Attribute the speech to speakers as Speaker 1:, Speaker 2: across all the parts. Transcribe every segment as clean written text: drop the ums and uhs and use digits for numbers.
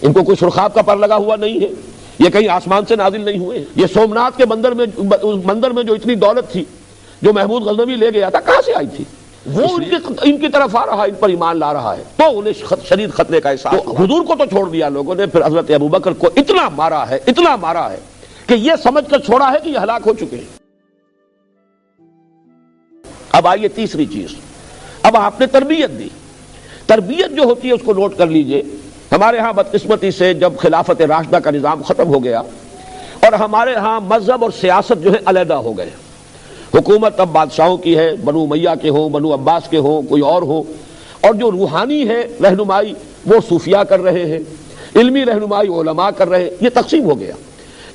Speaker 1: ان کو کوئی سرخاب کا پر لگا ہوا نہیں ہے، یہ کہیں آسمان سے نازل نہیں ہوئے۔ یہ سومنات کے مندر میں جو اتنی دولت تھی جو محمود غزنوی لے گیا تھا، کہاں سے آئی تھی؟ وہ ان کی طرف آ رہا ہے، ان پر ایمان لا رہا ہے، تو انہیں شدید خطرے کا احساس ہوا۔ حضور کو تو چھوڑ دیا لوگوں نے، پھر حضرت ابوبکر کو اتنا مارا ہے کہ یہ سمجھ کر چھوڑا ہے کہ یہ ہلاک ہو چکے ہیں۔ اب آئیے تیسری چیز، اب آپ نے تربیت دی۔ تربیت جو ہوتی ہے اس کو نوٹ کر لیجئے۔ ہمارے ہاں بدقسمتی سے جب خلافت راشدہ کا نظام ختم ہو گیا اور ہمارے ہاں مذہب اور سیاست جو ہے علیحدہ ہو گئے، حکومت اب بادشاہوں کی ہے، بنو امیہ کے ہوں، بنو عباس کے ہوں، کوئی اور ہو، اور جو روحانی ہے رہنمائی وہ صوفیاء کر رہے ہیں، علمی رہنمائی علماء کر رہے ہیں، یہ تقسیم ہو گیا۔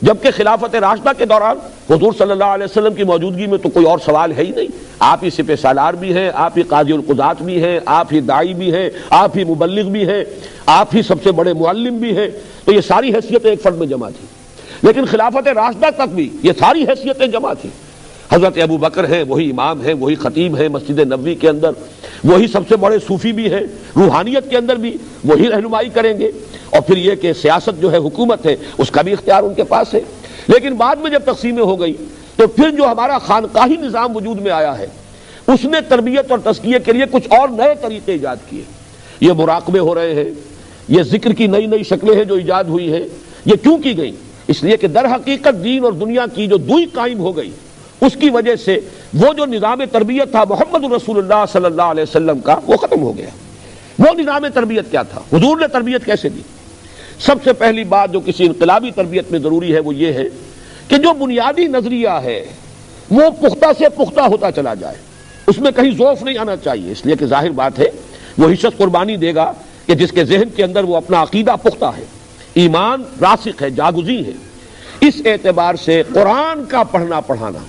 Speaker 1: جبکہ خلافت راشدہ کے دوران حضور صلی اللہ علیہ وسلم کی موجودگی میں تو کوئی اور سوال ہے ہی نہیں، آپ ہی سپہ سالار بھی ہیں، آپ ہی قاضی القضات بھی ہیں، آپ ہی داعی بھی ہیں، آپ ہی مبلغ بھی ہیں، آپ ہی سب سے بڑے معلم بھی ہیں، تو یہ ساری حیثیتیں ایک فرد میں جمع تھی۔ لیکن خلافت راشدہ تک بھی یہ ساری حیثیتیں جمع تھیں۔ حضرت ابو بکر ہیں، وہی امام ہیں، وہی خطیب ہیں مسجد نبوی کے اندر، وہی سب سے بڑے صوفی بھی ہیں، روحانیت کے اندر بھی وہی رہنمائی کریں گے، اور پھر یہ کہ سیاست جو ہے حکومت ہے اس کا بھی اختیار ان کے پاس ہے۔ لیکن بعد میں جب تقسیمیں ہو گئی تو پھر جو ہمارا خانقاہی نظام وجود میں آیا ہے اس نے تربیت اور تزکیے کے لیے کچھ اور نئے طریقے ایجاد کیے۔ یہ مراقبے ہو رہے ہیں، یہ ذکر کی نئی شکلیں ہیں جو ایجاد ہوئی ہیں۔ یہ کیوں کی گئی؟ اس لیے کہ در حقیقت دین اور دنیا کی جو دوئی قائم ہو گئی اس کی وجہ سے وہ جو نظام تربیت تھا محمد رسول اللہ صلی اللہ علیہ وسلم کا وہ ختم ہو گیا۔ وہ نظام تربیت کیا تھا؟ حضور نے تربیت کیسے دی؟ سب سے پہلی بات جو کسی انقلابی تربیت میں ضروری ہے وہ یہ ہے کہ جو بنیادی نظریہ ہے وہ پختہ سے پختہ ہوتا چلا جائے، اس میں کہیں ضعف نہیں آنا چاہیے، اس لیے کہ ظاہر بات ہے وہی شخص قربانی دے گا کہ جس کے ذہن کے اندر وہ اپنا عقیدہ پختہ ہے، ایمان راسخ ہے، جاگزی ہے۔ اس اعتبار سے قرآن کا پڑھنا پڑھانا،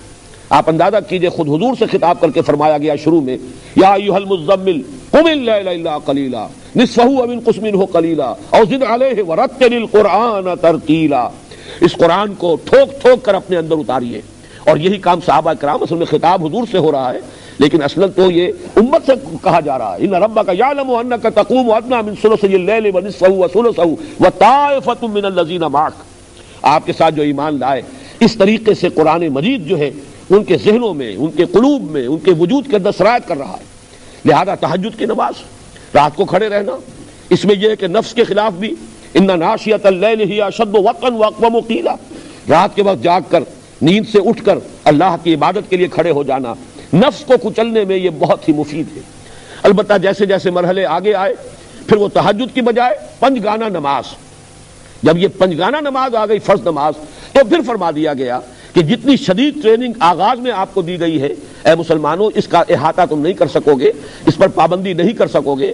Speaker 1: آپ اندازہ کیجئے خود حضور سے خطاب کر کے فرمایا گیا شروع میں، یا ایھا المزمل قم اللیل الا قلیلا نصفہ او انقص منہ قلیلا او زد علیہ ورتل القرآن ترتیلا۔ اس قرآن کو ٹھوک ٹھوک کر اپنے اندر اتاریے، اور یہی کام صحابہ کرام، اصل میں خطاب حضور سے ہو رہا ہے لیکن اصلا تو یہ امت سے کہا جا رہا ہے۔ ان ربک یعلم انک تقوم ادنی من ثلثی اللیل ونصفہ وثلثہ وطائفۃ من الذین معک۔ آپ کے ساتھ جو ایمان لائے اس طریقے سے قرآن مجید جو ہے ان کے ذہنوں میں، ان کے قلوب میں، ان کے وجود کے اندر سرایت کر رہا ہے۔ لہذا تہجد کی نماز، رات کو کھڑے رہنا، اس میں یہ ہے کہ نفس کے خلاف بھی ان ناشیۃ اللیل ہی اشد وطئا واقوم قیلا، رات کے وقت جاگ کر نیند سے اٹھ کر اللہ کی عبادت کے لیے کھڑے ہو جانا نفس کو کچلنے میں یہ بہت ہی مفید ہے۔ البتہ جیسے جیسے مرحلے آگے آئے پھر وہ تہجد کی بجائے پنج گانا نماز، جب یہ پنج گانا نماز آ گئی فرض نماز، تو پھر فرما دیا گیا کہ جتنی شدید ٹریننگ آغاز میں آپ کو دی گئی ہے اے مسلمانوں، اس کا احاطہ تم نہیں کر سکو گے، اس پر پابندی نہیں کر سکو گے۔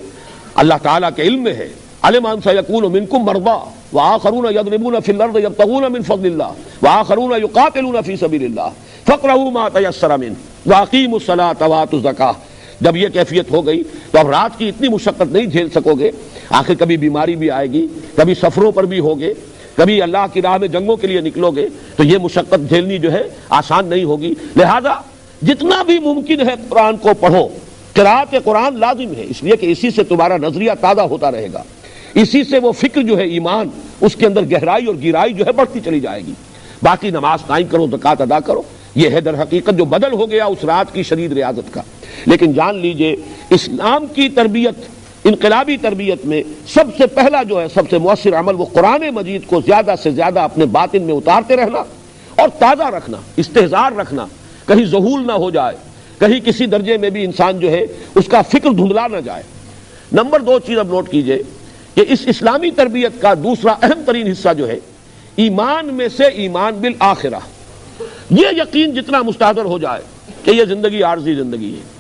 Speaker 1: اللہ تعالیٰ کے علم میں ہے، علم ان سیکون منکم مرضی وآخرون یضربون فی الارض یبتغون من فضل اللہ وآخرون یقاتلون فی سبیل اللہ فاقرؤوا ما تیسر منہ واقیموا الصلاۃ وآتوا الزکاۃ۔ جب یہ کیفیت ہو گئی تو اب رات کی اتنی مشقت نہیں جھیل سکو گے، آخر کبھی بیماری بھی آئے گی، کبھی سفروں پر بھی ہوگے، کبھی اللہ کی راہ میں جنگوں کے لیے نکلو گے، تو یہ مشقت جھیلنی جو ہے آسان نہیں ہوگی۔ لہذا جتنا بھی ممکن ہے قرآن کو پڑھو، قراءت قرآن لازم ہے، اس لیے کہ اسی سے تمہارا نظریہ تازہ ہوتا رہے گا، اسی سے وہ فکر جو ہے ایمان اس کے اندر گہرائی اور گہرائی جو ہے بڑھتی چلی جائے گی۔ باقی نماز قائم کرو، زکوٰۃ ادا کرو، یہ ہے در حقیقت جو بدل ہو گیا اس رات کی شدید ریاضت کا۔ لیکن جان لیجئے اسلام کی تربیت، انقلابی تربیت میں سب سے پہلا جو ہے سب سے مؤثر عمل وہ قرآن مجید کو زیادہ سے زیادہ اپنے باطن میں اتارتے رہنا اور تازہ رکھنا، استحضار رکھنا، کہیں ذہول نہ ہو جائے، کہیں کسی درجے میں بھی انسان جو ہے اس کا فکر دھندلا نہ جائے۔ نمبر دو چیز اب نوٹ کیجئے کہ اس اسلامی تربیت کا دوسرا اہم ترین حصہ جو ہے ایمان میں سے ایمان بالآخرہ، یہ یقین جتنا مستحضر ہو جائے کہ یہ زندگی عارضی زندگی ہے،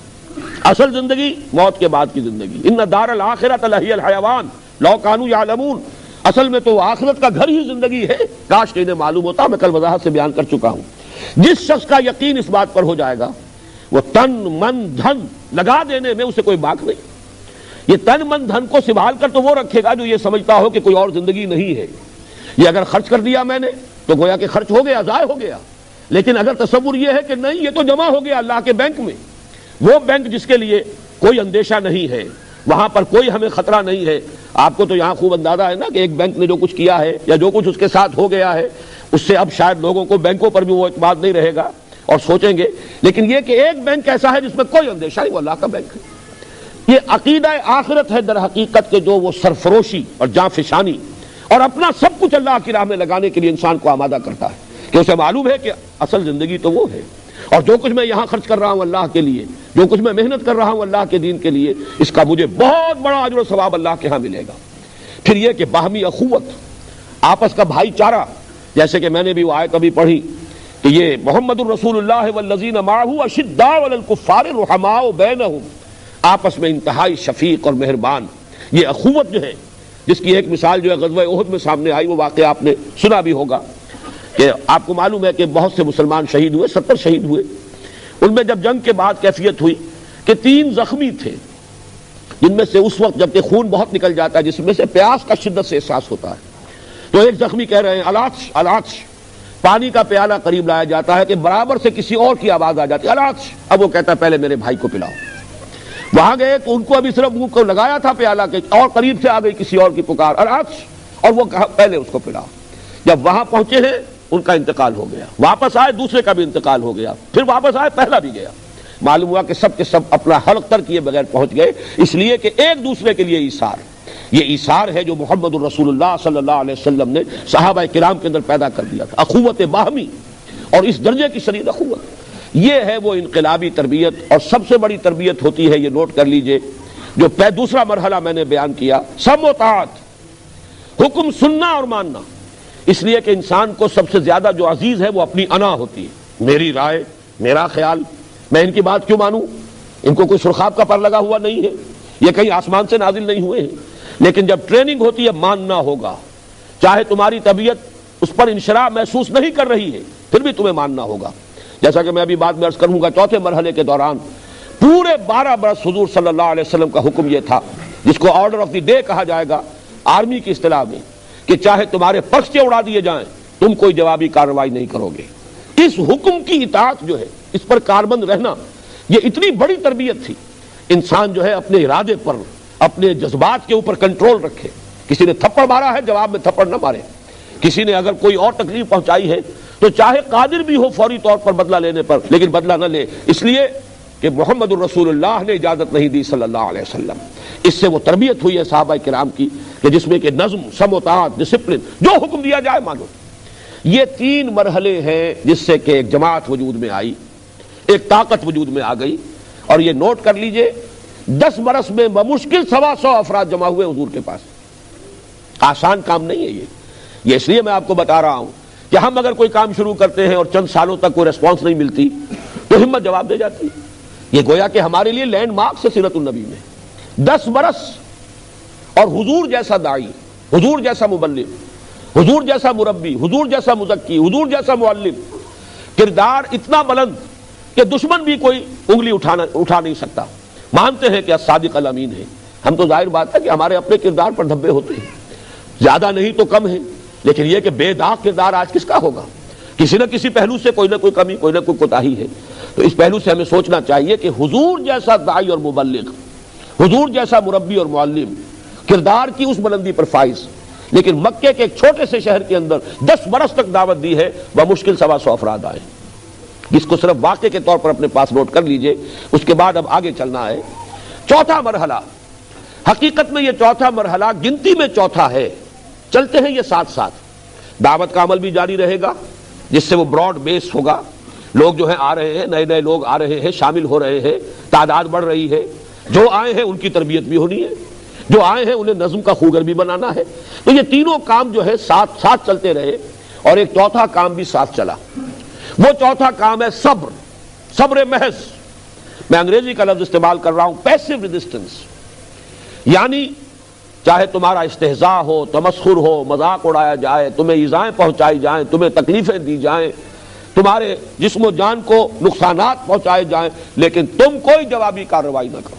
Speaker 1: اصل زندگی موت کے بعد کی زندگی، ان دار الآخرۃ لہی الحیوان لو کانوا یعلمون، اصل میں تو آخرت کا گھر ہی زندگی ہے، کاش کہ انہیں معلوم ہوتا، میں کل وضاحت سے بیان کر چکا ہوں۔ جس شخص کا یقین اس بات پر ہو جائے گا وہ تن من دھن لگا دینے میں اسے کوئی باک نہیں۔ یہ تن من دھن کو سنبھال کر تو وہ رکھے گا جو یہ سمجھتا ہو کہ کوئی اور زندگی نہیں ہے، یہ اگر خرچ کر دیا میں نے تو گویا کہ خرچ ہو گیا، ضائع ہو گیا، لیکن اگر تصور یہ ہے کہ نہیں یہ تو جمع ہو گیا اللہ کے بینک میں، وہ بینک جس کے لیے کوئی اندیشہ نہیں ہے، وہاں پر کوئی ہمیں خطرہ نہیں ہے. آپ کو تو یہاں خوب اندازہ ہے نا کہ ایک بینک نے جو کچھ کیا ہے یا جو کچھ اس کے ساتھ ہو گیا ہے اس سے اب شاید لوگوں کو بینکوں پر بھی وہ اعتماد نہیں رہے گا اور سوچیں گے. لیکن یہ کہ ایک بینک ایسا ہے جس میں کوئی اندیشہ نہیں، وہ اللہ کا بینک ہے. یہ عقیدہ آخرت ہے در حقیقت کے جو وہ سرفروشی اور جاں فشانی اور اپنا سب کچھ اللہ کی راہ میں لگانے کے لیے انسان کو آمادہ کرتا ہے کہ اسے معلوم ہے کہ اصل زندگی تو وہ ہے، اور جو کچھ میں یہاں خرچ کر رہا ہوں اللہ کے لیے، جو کچھ میں محنت کر رہا ہوں اللہ کے دین کے لیے، اس کا مجھے بہت بڑا اجر و ثواب اللہ کے ہاں ملے گا. پھر یہ کہ باہمی اخوت، آپس کا بھائی چارہ، جیسے کہ میں نے بھی وہ آیت ابھی پڑھی کہ یہ محمد الرسول اللہ والذین معہ اشداء علی الکفار رحماء بینہم، آپس میں انتہائی شفیق اور مہربان. یہ اخوت جو ہے، جس کی ایک مثال جو ہے غزوہ احد میں سامنے آئی، وہ واقعہ آپ نے سنا بھی ہوگا کہ آپ کو معلوم ہے کہ بہت سے مسلمان شہید ہوئے، 70 شہید ہوئے. ان میں جب جنگ کے بعد کیفیت ہوئی کہ 3 زخمی تھے، جن میں سے اس وقت جبکہ خون بہت نکل جاتا ہے، جس میں سے پیاس کا شدت سے احساس ہوتا ہے، تو ایک زخمی کہہ رہے ہیں الاطش الاطش. پانی کا پیالہ قریب لایا جاتا ہے کہ برابر سے کسی اور کی آواز آ جاتی ہے الاطش. اب وہ کہتا ہے پہلے میرے بھائی کو پلاؤ. وہاں گئے تو ان کو ابھی صرف منہ کو لگایا تھا پیالہ کے، اور قریب سے آ گئی کسی اور کی پکار الاطش، اور وہ کہا پہلے اس کو پلاؤ. جب وہاں پہنچے ہیں ان کا انتقال ہو گیا، واپس آئے دوسرے کا بھی انتقال ہو گیا، پھر واپس آئے پہلا بھی گیا. معلوم ہوا کہ سب کے سب اپنا حلق تر کیے بغیر پہنچ گئے، اس لیے کہ ایک دوسرے کے لیے ایثار. یہ ایثار ہے جو محمد الرسول اللہ صلی اللہ علیہ وسلم نے صحابہ کرام کے اندر پیدا کر دیا تھا، اخوت باہمی، اور اس درجے کی شدید اخوت. یہ ہے وہ انقلابی تربیت، اور سب سے بڑی تربیت ہوتی ہے، یہ نوٹ کر لیجئے، جو دوسرا مرحلہ میں نے بیان کیا، سمع و طاعت، حکم سننا اور ماننا. اس لیے کہ انسان کو سب سے زیادہ جو عزیز ہے وہ اپنی انا ہوتی ہے، میری رائے، میرا خیال، میں ان کی بات کیوں مانوں؟ ان کو کوئی سرخاب کا پر لگا ہوا نہیں ہے، یہ کہیں آسمان سے نازل نہیں ہوئے ہیں. لیکن جب ٹریننگ ہوتی ہے ماننا ہوگا، چاہے تمہاری طبیعت اس پر انشراح محسوس نہیں کر رہی ہے پھر بھی تمہیں ماننا ہوگا. جیسا کہ میں ابھی بعد میں عرض کروں گا، چوتھے مرحلے کے دوران پورے 12 برس حضور صلی اللہ علیہ وسلم کا حکم یہ تھا، جس کو آرڈر آف دی ڈے کہا جائے گا آرمی کی اصطلاح میں، کہ چاہے تمہارے پرچے اڑا دیے جائیں تم کوئی جوابی کارروائی نہیں کرو گے. اس حکم کی اطاعت جو ہے، اس پر کاربند رہنا، یہ اتنی بڑی تربیت تھی. انسان جو ہے اپنے ارادے پر، اپنے جذبات کے اوپر کنٹرول رکھے. کسی نے تھپڑ مارا ہے، جواب میں تھپڑ نہ مارے. کسی نے اگر کوئی اور تکلیف پہنچائی ہے تو چاہے قادر بھی ہو فوری طور پر بدلہ لینے پر، لیکن بدلہ نہ لے، اس لیے کہ محمد الرسول اللہ نے اجازت نہیں دی صلی اللہ علیہ وسلم. اس سے وہ تربیت ہوئی ہے صحابہ کرام کی کہ جس میں کہ نظم، سمع و طاعت، ڈسپلن، جو حکم دیا جائے مانو. یہ 3 مرحلے ہیں جس سے کہ ایک جماعت وجود میں آئی، ایک طاقت وجود میں آ گئی. اور یہ نوٹ کر لیجئے، 10 برس میں بمشکل 125 افراد جمع ہوئے حضور کے پاس. آسان کام نہیں ہے یہ اس لیے میں آپ کو بتا رہا ہوں کہ ہم اگر کوئی کام شروع کرتے ہیں اور چند سالوں تک کوئی ریسپانس نہیں ملتی تو ہمت جواب دے جاتی ہے. یہ گویا کہ ہمارے لیے لینڈ مارک سے سیرت النبی میں 10 برس، اور حضور جیسا داعی، حضور جیسا مبلغ، حضور جیسا مربی، حضور جیسا مزکی، حضور جیسا معلم، کردار اتنا بلند کہ دشمن بھی کوئی انگلی اٹھا نہیں سکتا. مانتے ہیں کہ الصادق الامین ہے. ہم تو ظاہر بات ہے کہ ہمارے اپنے کردار پر دھبے ہوتے ہیں، زیادہ نہیں تو کم ہیں، لیکن یہ کہ بے داغ کردار آج کس کا ہوگا؟ کسی نہ کسی پہلو سے کوئی نہ کوئی کمی، کوئی نہ کوئی کوتاہی ہے. تو اس پہلو سے ہمیں سوچنا چاہیے کہ حضور جیسا داعی اور مبلغ، حضور جیسا مربی اور معلم، کردار کی اس بلندی پر فائز، لیکن مکے کے ایک چھوٹے سے شہر کے اندر 10 برس تک دعوت دی ہے، بمشکل 125 افراد آئے. جس کو صرف واقعے کے طور پر اپنے پاس نوٹ کر لیجئے. اس کے بعد اب آگے چلنا ہے. چوتھا مرحلہ، حقیقت میں یہ چوتھا مرحلہ گنتی میں چوتھا ہے. چلتے ہیں یہ ساتھ ساتھ. دعوت کا عمل بھی جاری رہے گا جس سے وہ براڈ بیس ہوگا. لوگ جو ہیں آ رہے ہیں، نئے نئے لوگ آ رہے ہیں، شامل ہو رہے ہیں، تعداد بڑھ رہی ہے. جو آئے ہیں ان کی تربیت بھی ہونی ہے، جو آئے ہیں انہیں نظم کا خوگر بھی بنانا ہے. تو یہ تینوں کام جو ہے ساتھ ساتھ چلتے رہے، اور ایک چوتھا کام بھی ساتھ چلا. وہ چوتھا کام ہے صبر، صبر محض. میں انگریزی کا لفظ استعمال کر رہا ہوں، پیسو ریزسٹنس. یعنی چاہے تمہارا استہزاء ہو، تمسخر ہو، مذاق اڑایا جائے، تمہیں ایذائیں پہنچائی جائیں، تمہیں تکلیفیں دی جائیں، تمہارے جسم و جان کو نقصانات پہنچائے جائیں، لیکن تم کوئی جوابی کارروائی نہ کرو.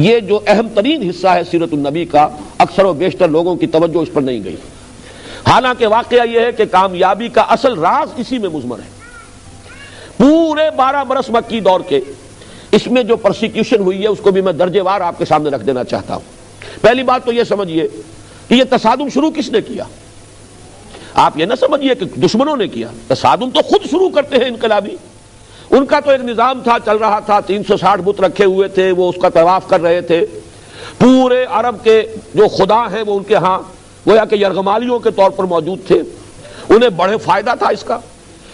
Speaker 1: یہ جو اہم ترین حصہ ہے سیرت النبی کا، اکثر و بیشتر لوگوں کی توجہ اس پر نہیں گئی. حالانکہ واقعہ یہ ہے کہ کامیابی کا اصل راز اسی میں مضمر ہے. پورے 12 برس مکی دور کے اس میں جو پرسیکیوشن ہوئی ہے اس کو بھی میں درجے وار آپ کے سامنے رکھ دینا چاہتا ہوں۔ پہلی بات تو یہ سمجھیے کہ یہ تصادم شروع کس نے کیا؟ آپ یہ نہ سمجھیے کہ دشمنوں نے کیا، تصادم تو خود شروع کرتے ہیں انقلابی۔ ان کا تو ایک نظام تھا، چل رہا تھا، 360 بت رکھے ہوئے تھے، وہ اس کا طواف کر رہے تھے، پورے عرب کے جو خدا ہیں وہ ان کے ہاں گویا کہ یرغمالیوں کے طور پر موجود تھے۔ انہیں بڑے فائدہ تھا اس کا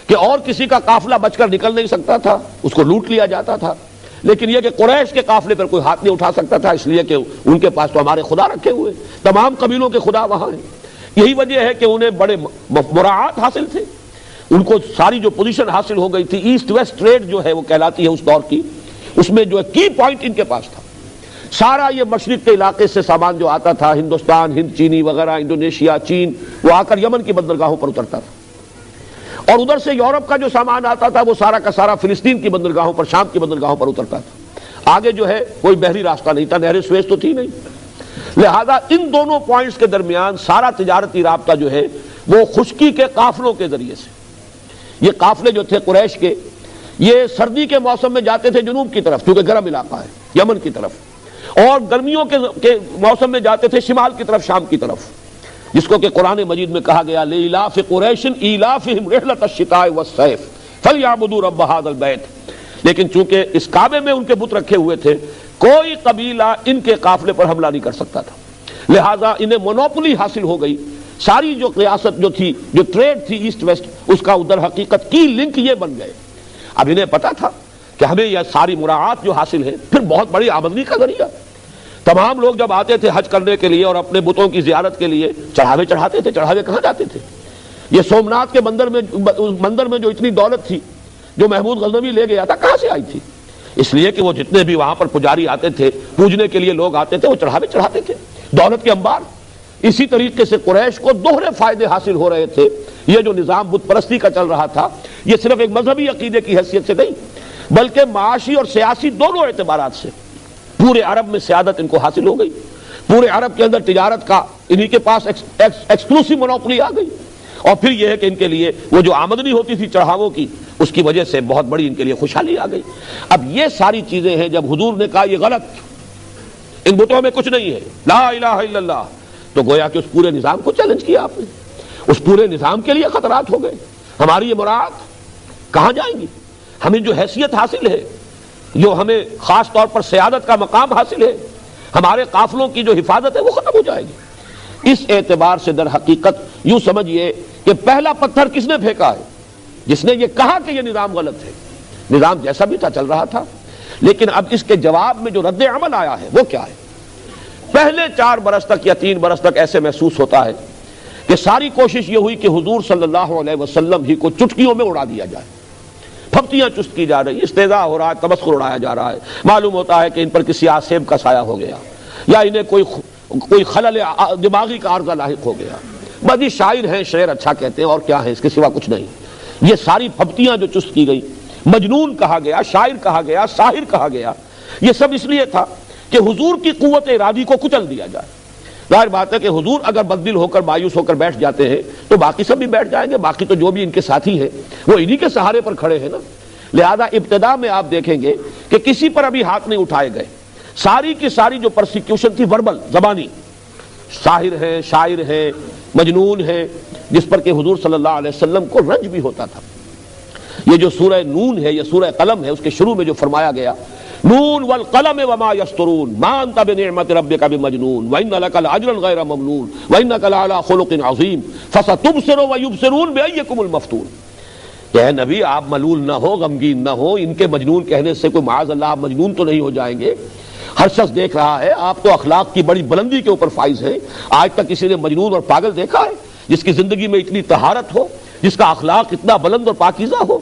Speaker 1: کہ اور کسی کا قافلہ بچ کر نکل نہیں سکتا تھا، اس کو لوٹ لیا جاتا تھا، لیکن یہ کہ قریش کے قافلے پر کوئی ہاتھ نہیں اٹھا سکتا تھا، اس لیے کہ ان کے پاس تو ہمارے خدا رکھے ہوئے، تمام قبیلوں کے خدا وہاں ہیں۔ یہی وجہ ہے کہ انہیں بڑے مراعات حاصل تھے، ان کو ساری جو پوزیشن حاصل ہو گئی تھی، ایسٹ ویسٹ ٹریڈ جو ہے وہ کہلاتی ہے اس دور کی، اس میں جو ہے کی پوائنٹ ان کے پاس تھا۔ سارا یہ مشرق کے علاقے سے سامان جو آتا تھا، ہندوستان، ہند چینی وغیرہ، انڈونیشیا، چین، وہ آ کر یمن کی بندرگاہوں پر اترتا تھا، اور ادھر سے یورپ کا جو سامان آتا تھا وہ سارا کا سارا فلسطین کی بندرگاہوں پر، شام کی بندرگاہوں پر اترتا تھا۔ آگے جو ہے کوئی بحری راستہ نہیں تھا، نہر سویس تو تھی نہیں، لہذا ان دونوں پوائنٹس کے درمیان سارا تجارتی رابطہ جو ہے وہ خشکی کے قافلوں کے ذریعے سے۔ یہ قافلے جو تھے قریش کے، یہ سردی کے موسم میں جاتے تھے جنوب کی طرف کیونکہ گرم علاقہ ہے، یمن کی طرف، اور گرمیوں کے موسم میں جاتے تھے شمال کی طرف، شام کی طرف، جس کو کہ قرآن مجید میں کہا گیا لِإِيلَافِ قُرَيْشٍ إِيلَافِهِمْ رِحْلَةَ الشِّتَاءِ وَالصَّيْفِ فَلْيَعْبُدُوا رَبَّ هَذَا الْبَيْتِ۔ لیکن چونکہ اس کعبے میں ان کے بت رکھے ہوئے تھے، کوئی قبیلہ ان کے قافلے پر حملہ نہیں کر سکتا تھا، لہذا انہیں مونوپولی حاصل ہو گئی۔ ساری جو ریاست جو تھی، جو ٹریڈ تھی ایسٹ ویسٹ، اس کا ادھر حقیقت کی لنک یہ بن گئے۔ اب انہیں پتا تھا کہ ہمیں یہ ساری مراعات جو حاصل ہے، پھر بہت بڑی آمدنی کا ذریعہ۔ تمام لوگ جب آتے تھے حج کرنے کے لیے اور اپنے بتوں کی زیارت کے لیے چڑھاوے چڑھاتے تھے، چڑھاوے کہاں جاتے تھے؟ یہ سومناتھ کے مندر میں جو اتنی دولت تھی جو محمود غزنوی لے گیا تھا، کہاں سے آئی تھی؟ اس لیے کہ وہ جتنے بھی وہاں پر پجاری آتے تھے، پوجنے کے لیے لوگ آتے تھے، وہ چڑھاوے چڑھاتے تھے، دولت کے انبار۔ اسی طریقے سے قریش کو دوہرے فائدے حاصل ہو رہے تھے۔ یہ جو نظام بت پرستی کا چل رہا تھا، یہ صرف ایک مذہبی عقیدے کی حیثیت سے نہیں بلکہ معاشی اور سیاسی دونوں اعتبارات سے پورے عرب میں سیادت ان کو حاصل ہو گئی۔ پورے عرب کے اندر تجارت کا انہی کے پاس ایکسکلوسیو مونوپولی آ گئی، اور پھر یہ ہے کہ ان کے لیے وہ جو آمدنی ہوتی تھی چڑھاووں کی، اس کی وجہ سے بہت بڑی ان کے لیے خوشحالی آ گئی۔ اب یہ ساری چیزیں ہیں، جب حضور نے کہا یہ غلط، ان بتوں میں کچھ نہیں ہے، لا الہ الا اللہ، تو گویا کہ اس پورے نظام کو چیلنج کیا آپ نے، اس پورے نظام کے لیے خطرات ہو گئے۔ ہماری یہ مراد کہاں جائیں گی؟ ہمیں جو حیثیت حاصل ہے، جو ہمیں خاص طور پر سیادت کا مقام حاصل ہے، ہمارے قافلوں کی جو حفاظت ہے وہ ختم ہو جائے گی۔ اس اعتبار سے در حقیقت یوں سمجھیے کہ پہلا پتھر کس نے پھینکا ہے؟ جس نے یہ کہا کہ یہ نظام غلط ہے۔ نظام جیسا بھی تھا چل رہا تھا، لیکن اب اس کے جواب میں جو رد عمل آیا ہے وہ کیا ہے؟ پہلے 4 برس تک یا 3 برس تک ایسے محسوس ہوتا ہے کہ ساری کوشش یہ ہوئی کہ حضور صلی اللہ علیہ وسلم ہی کو چٹکیوں میں اڑا دیا جائے، پھپتیاں چست کی جا رہی، استہزاء ہو رہا ہے، تمسخر اڑایا جا رہا ہے۔ معلوم ہوتا ہے کہ ان پر کسی آسیب کا سایہ ہو گیا، یا انہیں کوئی خلل دماغی کا عارضہ لاحق ہو گیا۔ بس یہ شاعر ہیں، شعر اچھا کہتے ہیں، اور کیا ہے اس کے سوا کچھ نہیں۔ یہ ساری پھپتیاں جو چست کی گئی، مجنون کہا گیا، شاعر کہا گیا، ساحر کہا گیا، یہ سب اس لیے تھا کہ حضور کی قوت ارادی کو کچل دیا جائے۔ ظاہر بات ہے کہ حضور اگر بددل ہو کر مایوس ہو کر بیٹھ جاتے ہیں تو باقی سب بھی بیٹھ جائیں گے، باقی تو جو بھی ان کے ساتھی ہیں وہ انہی کے سہارے پر کھڑے ہیں نا۔ لہذا ابتدا میں آپ دیکھیں گے کہ کسی پر ابھی ہاتھ نہیں اٹھائے گئے، ساری کی ساری جو پرسیکیوشن تھی وربل، زبانی، ساحر ہیں، شاعر ہیں، مجنون ہیں، جس پر کہ حضور صلی اللہ علیہ وسلم کو رنج بھی ہوتا تھا۔ یہ جو سورہ نون ہے، یہ سورہ قلم ہے، اس کے شروع میں جو فرمایا گیا نون والقلم وما یسطرون ما انت بنعمت ربک بمجنون وان لک لاجرا غیر ممنون وانک لعلی خلق عظیم فستبصر ویبصرون بایکم المفتون۔ کہ اے نبی آپ ملول نہ ہو، غمگین نہ ہو، ان کے مجنون کہنے سے کوئی معاذ اللہ آپ مجنون تو نہیں ہو جائیں گے۔ ہر شخص دیکھ رہا ہے، آپ تو اخلاق کی بڑی بلندی کے اوپر فائز ہیں۔ آج تک کسی نے مجنون اور پاگل دیکھا ہے جس کی زندگی میں اتنی طہارت ہو، جس کا اخلاق اتنا بلند اور پاکیزہ ہو؟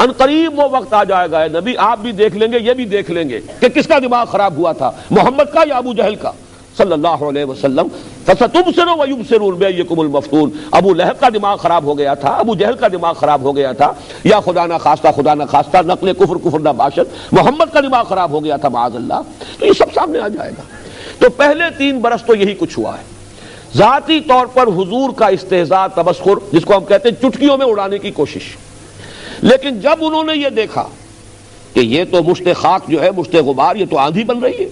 Speaker 1: ان قریب وہ وقت آ جائے گا نبی، آپ بھی دیکھ لیں گے، یہ بھی دیکھ لیں گے کہ کس کا دماغ خراب ہوا تھا، محمد کا یا ابو جہل کا صلی اللہ علیہ وسلم۔ فستبصر ویبصرون بایکم المفتون۔ ابو لہب کا دماغ خراب ہو گیا تھا، ابو جہل کا دماغ خراب ہو گیا تھا، یا خدا نہ خواستہ نقل کفر نہ باشد، محمد کا دماغ خراب ہو گیا تھا معاذ اللہ۔ تو یہ سب سامنے آ جائے گا۔ تو پہلے 3 برس تو یہی کچھ ہوا ہے۔ ذاتی طور پر حضور کا استہزاء، تمسخر، جس کو ہم کہتے ہیں چٹکیوں میں اڑانے کی کوشش۔ لیکن جب انہوں نے یہ دیکھا کہ یہ تو مشت خاک جو ہے، مشت غبار، یہ تو آندھی بن رہی ہے۔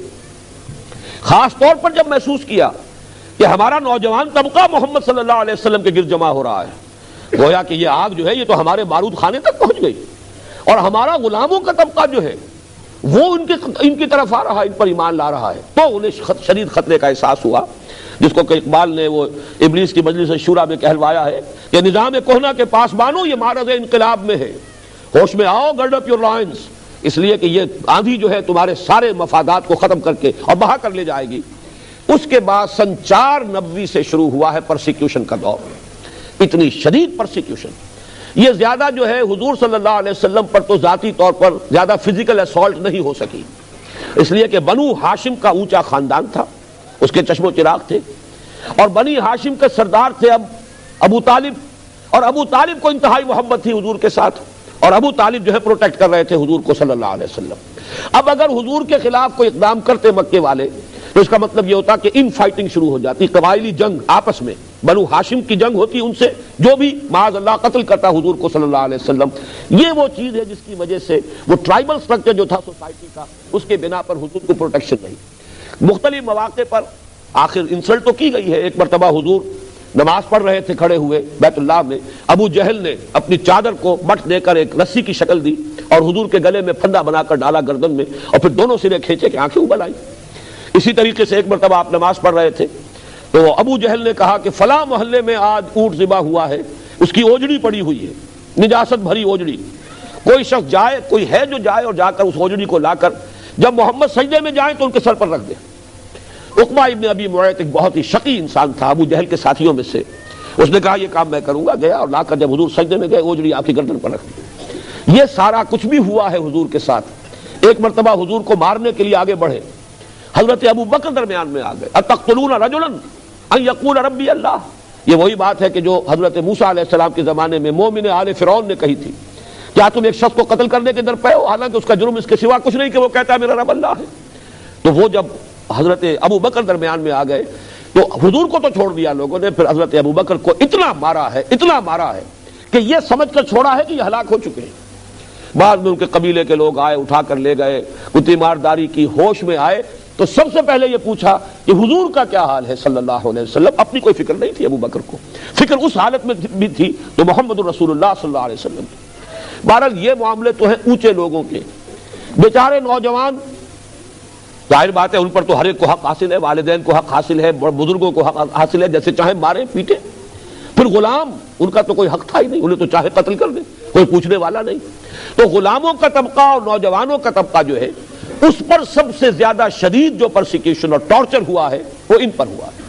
Speaker 1: خاص طور پر جب محسوس کیا کہ ہمارا نوجوان طبقہ محمد صلی اللہ علیہ وسلم کے گرد جمع ہو رہا ہے، گویا کہ یہ آگ جو ہے یہ تو ہمارے بارود خانے تک پہنچ گئی، اور ہمارا غلاموں کا طبقہ جو ہے وہ ان کی طرف آ رہا ہے، ان پر ایمان لا رہا ہے، تو انہیں شدید خطرے کا احساس ہوا، جس کو کہ اقبال نے وہ ابلیس کی مجلس شورا میں کہلوایا ہے کہ نظام کہنا کے پاس بانو یہ معرض انقلاب میں ہے، ہوش میں آؤ، گرڈ اپ یور لائنز، اس لیے کہ یہ آندھی جو ہے تمہارے سارے مفادات کو ختم کر کے اور بہا کر لے جائے گی۔ اس کے بعد سن 490 سے شروع ہوا ہے پرسیکیوشن کا دور، اتنی شدید پرسیکیوشن۔ یہ زیادہ جو ہے حضور صلی اللہ علیہ وسلم پر تو ذاتی طور پر زیادہ فزیکل اسالٹ نہیں ہو سکی، اس لیے کہ بنو ہاشم کا اونچا خاندان تھا، اس کے چشم و چراغ تھے، اور بنی ہاشم کے سردار تھے اب ابو طالب، اور ابو طالب کو انتہائی محبت تھی حضور کے ساتھ، اور ابو طالب جو ہے پروٹیکٹ کر رہے تھے حضور کو صلی اللہ علیہ وسلم۔ اب اگر حضور کے خلاف کوئی اقدام کرتے مکے والے تو اس کا مطلب یہ ہوتا کہ ان فائٹنگ شروع ہو جاتی، قبائلی جنگ آپس میں، بنو ہاشم کی جنگ ہوتی ان سے، جو بھی معاذ اللہ قتل کرتا حضور کو صلی اللہ علیہ وسلم۔ یہ وہ چیز ہے جس کی وجہ سے وہ ٹرائبل سٹرکچر جو تھا سوسائٹی کا، اس کے بنا پر حضور کو پروٹیکشن نہیں۔ مختلف مواقع پر آخر انسلٹ تو کی گئی ہے۔ ایک مرتبہ حضور نماز پڑھ رہے تھے کھڑے ہوئے بیت اللہ میں، ابو جہل نے اپنی چادر کو مٹ دے کر ایک رسی کی شکل دی اور حضور کے گلے میں پھندا بنا کر ڈالا گردن میں، اور پھر دونوں سرے کھینچے کہ آنکھیں ابل آئی۔ اسی طریقے سے ایک مرتبہ آپ نماز پڑھ رہے تھے تو ابو جہل نے کہا کہ فلاں محلے میں آج اونٹ ذبح ہوا ہے، اس کی اوجڑی پڑی ہوئی ہے، نجاست بھری اوجڑی، کوئی شخص جائے، کوئی ہے جو جائے اور جا کر اس اوجڑی کو لا کر جب محمد سجدے میں جائیں تو ان کے سر پر رکھ دے۔ عقبہ ابن ابی معیط ایک بہت ہی شقی انسان تھا، ابو جہل کے ساتھیوں میں سے، اس نے کہا یہ کام میں کروں گا، گیا اور لا کر جب حضور سجدے میں گئے اوجڑی آپ کی گردن پر رکھ دی۔ یہ سارا کچھ بھی ہوا ہے حضور کے ساتھ۔ ایک مرتبہ حضور کو مارنے کے لیے آگے بڑھے، حضرت ابو بکر درمیان میں آ گئے، اتقتلون رجلا ان یقول ربی اللہ، یہ وہی بات ہے کہ جو حضرت موسیٰ علیہ السلام کے زمانے میں مومن آل فرعون نے کہی تھی، کیا تم ایک شخص کو قتل کرنے کے در پہ ہو حالانکہ اس کا جرم اس کے سوا کچھ نہیں کہ وہ کہتا ہے میرا رب اللہ ہے۔ تو وہ جب حضرت ابو بکر درمیان میں آ گئے تو حضور کو تو چھوڑ دیا لوگوں نے، پھر حضرت ابو بکر کو اتنا مارا ہے کہ یہ سمجھ کر چھوڑا ہے کہ یہ ہلاک ہو چکے ہیں۔ بعد میں ان کے قبیلے کے لوگ آئے، اٹھا کر لے گئے، کتی مارداری کی، ہوش میں آئے تو سب سے پہلے یہ پوچھا کہ حضور کا کیا حال ہے صلی اللہ علیہ وسلم۔ اپنی کوئی فکر نہیں تھی ابو بکر کو، فکر اس حالت میں بھی تھی تو محمد رسول اللہ صلی اللہ علیہ وسلم کی۔ بہرحال یہ معاملے تو ہیں اونچے لوگوں کے، بیچارے نوجوان، ظاہر بات ہے ان پر تو ہر ایک کو حق حاصل ہے، والدین کو حق حاصل ہے، بزرگوں کو حق حاصل ہے، جیسے چاہے مارے پیٹے۔ پھر غلام، ان کا تو کوئی حق تھا ہی نہیں، انہیں تو چاہے قتل کر دے، کوئی پوچھنے والا نہیں۔ تو غلاموں کا طبقہ اور نوجوانوں کا طبقہ جو ہے اس پر سب سے زیادہ شدید جو پرسیکیوشن اور ٹارچر ہوا ہے وہ ان پر ہوا ہے۔